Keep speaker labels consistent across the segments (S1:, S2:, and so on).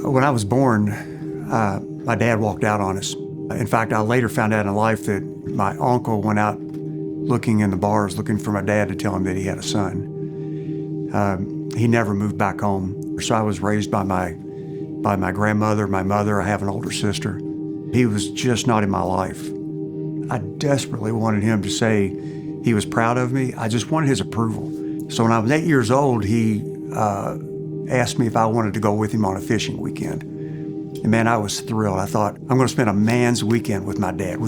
S1: When I was born, my dad walked out on us. In fact, I later found out in life that my uncle went out looking in the bars, looking for my dad to tell him that he had a son. He never moved back home. So I was raised by my grandmother, my mother. I have an older sister. He was just not in my life. I desperately wanted him to say he was proud of me. I just wanted his approval. So when I was 8 years old, he asked me if I wanted to go with him on a fishing weekend. And man, I was thrilled. I thought, I'm gonna spend a man's weekend with my dad.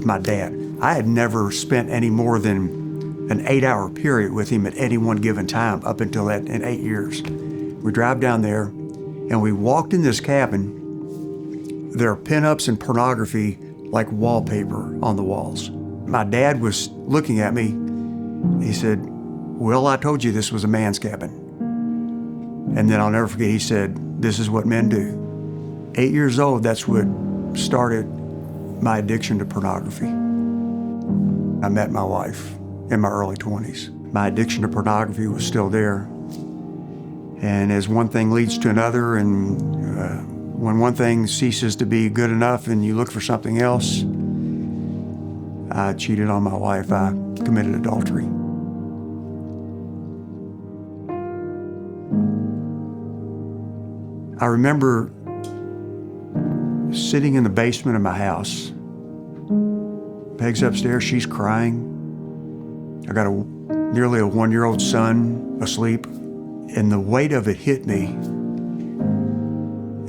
S1: I had never spent any more than an 8-hour period with him at any one given time up until that in 8 years. We drive down there and we walked in this cabin. There are pinups and pornography like wallpaper on the walls. My dad was looking at me. He said, "Well, I told you this was a man's cabin." And then I'll never forget, he said, "This is what men do." 8 years old, that's what started my addiction to pornography. I met my wife in my early 20s. My addiction to pornography was still there. And as one thing leads to another, and when one thing ceases to be good enough and you look for something else, I cheated on my wife. I committed adultery. I remember sitting in the basement of my house. Peg's upstairs, she's crying. I got nearly a 1-year-old son asleep, and the weight of it hit me.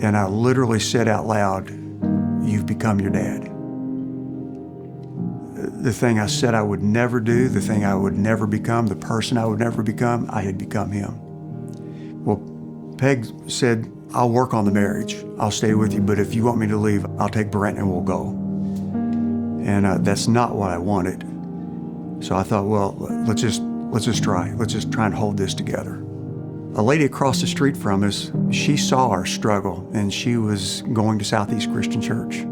S1: And I literally said out loud, "You've become your dad." The thing I said I would never do, the thing I would never become, the person I would never become, I had become him. Well, Peg said, "I'll work on the marriage. I'll stay with you, but if you want me to leave, I'll take Brent and we'll go." And that's not what I wanted. So I thought, well, let's just try. Let's just try and hold this together. A lady across the street from us, she saw our struggle, and she was going to Southeast Christian Church.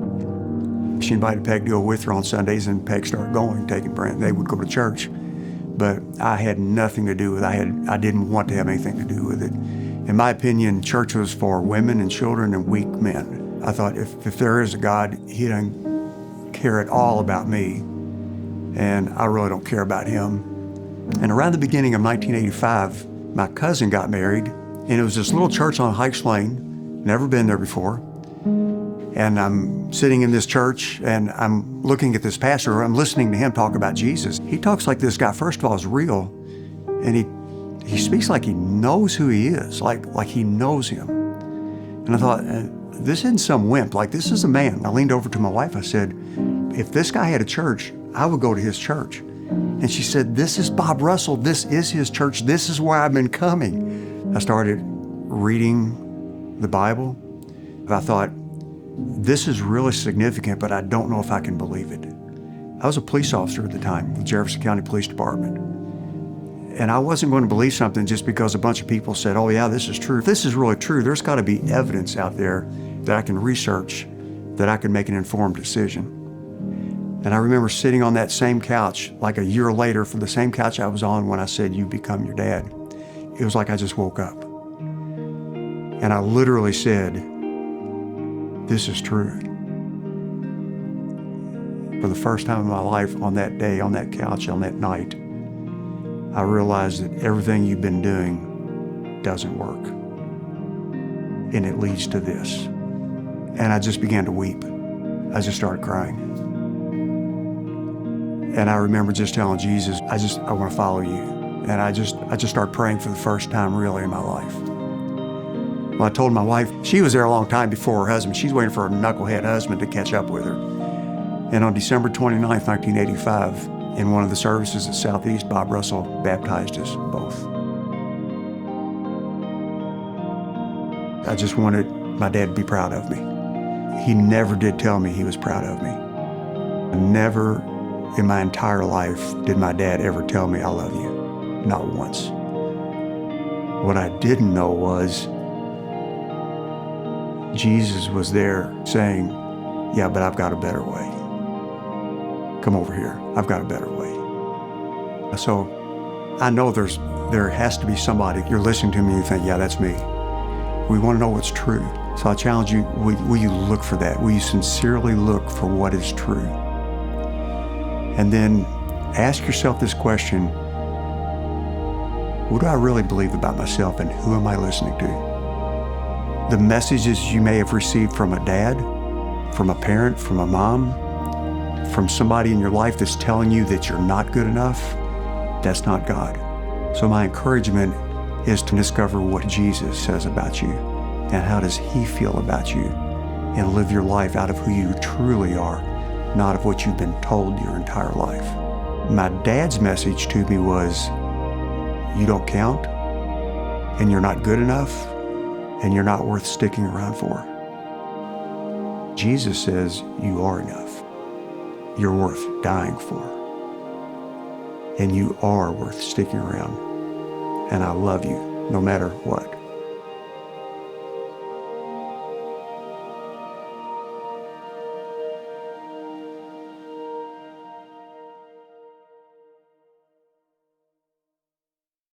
S1: She invited Peg to go with her on Sundays, and Peg started going, taking Brent. They would go to church, but I had nothing to do with it. I didn't want to have anything to do with it. In my opinion, church was for women and children and weak men. I thought if there is a God, he doesn't care at all about me, and I really don't care about him. And around the beginning of 1985, my cousin got married, and it was this little church on Hikes Lane, never been there before. And I'm sitting in this church, and I'm looking at this pastor, I'm listening to him talk about Jesus. He talks like this guy, first of all, is real, and he speaks like he knows who he is, like he knows him. And I thought, this isn't some wimp, like this is a man. I leaned over to my wife, I said, if this guy had a church, I would go to his church. And she said, "This is Bob Russell, this is his church, this is where I've been coming." I started reading the Bible. I thought, this is really significant, but I don't know if I can believe it. I was a police officer at the time with Jefferson County Police Department. And I wasn't going to believe something just because a bunch of people said, "Oh yeah, this is true." If this is really true, there's got to be evidence out there that I can research, that I can make an informed decision. And I remember sitting on that same couch, like a year later, for the same couch I was on when I said, "You become your dad." It was like I just woke up. And I literally said, "This is true." For the first time in my life, on that day, on that couch, on that night, I realized that everything you've been doing doesn't work. And it leads to this. And I just began to weep. I just started crying. And I remember just telling Jesus, I want to follow you. And I just started praying for the first time really in my life. Well, I told my wife, she was there a long time before her husband. She's waiting for her knucklehead husband to catch up with her. And on December 29th, 1985, in one of the services at Southeast, Bob Russell baptized us both. I just wanted my dad to be proud of me. He never did tell me he was proud of me. Never in my entire life did my dad ever tell me, "I love you." Not once. What I didn't know was Jesus was there saying, "Yeah, but I've got a better way. Come over here. I've got a better way." So I know there has to be somebody, you're listening to me and you think, "Yeah, that's me." We want to know what's true. So I challenge you, will you look for that? Will you sincerely look for what is true? And then ask yourself this question: what do I really believe about myself, and who am I listening to? The messages you may have received from a dad, from a parent, from a mom, from somebody in your life that's telling you that you're not good enough, that's not God. So my encouragement is to discover what Jesus says about you and how does he feel about you, and live your life out of who you truly are, not of what you've been told your entire life. My dad's message to me was, you don't count, and you're not good enough, and you're not worth sticking around for. Jesus says you are enough. You're worth dying for. And you are worth sticking around. And I love you no matter what.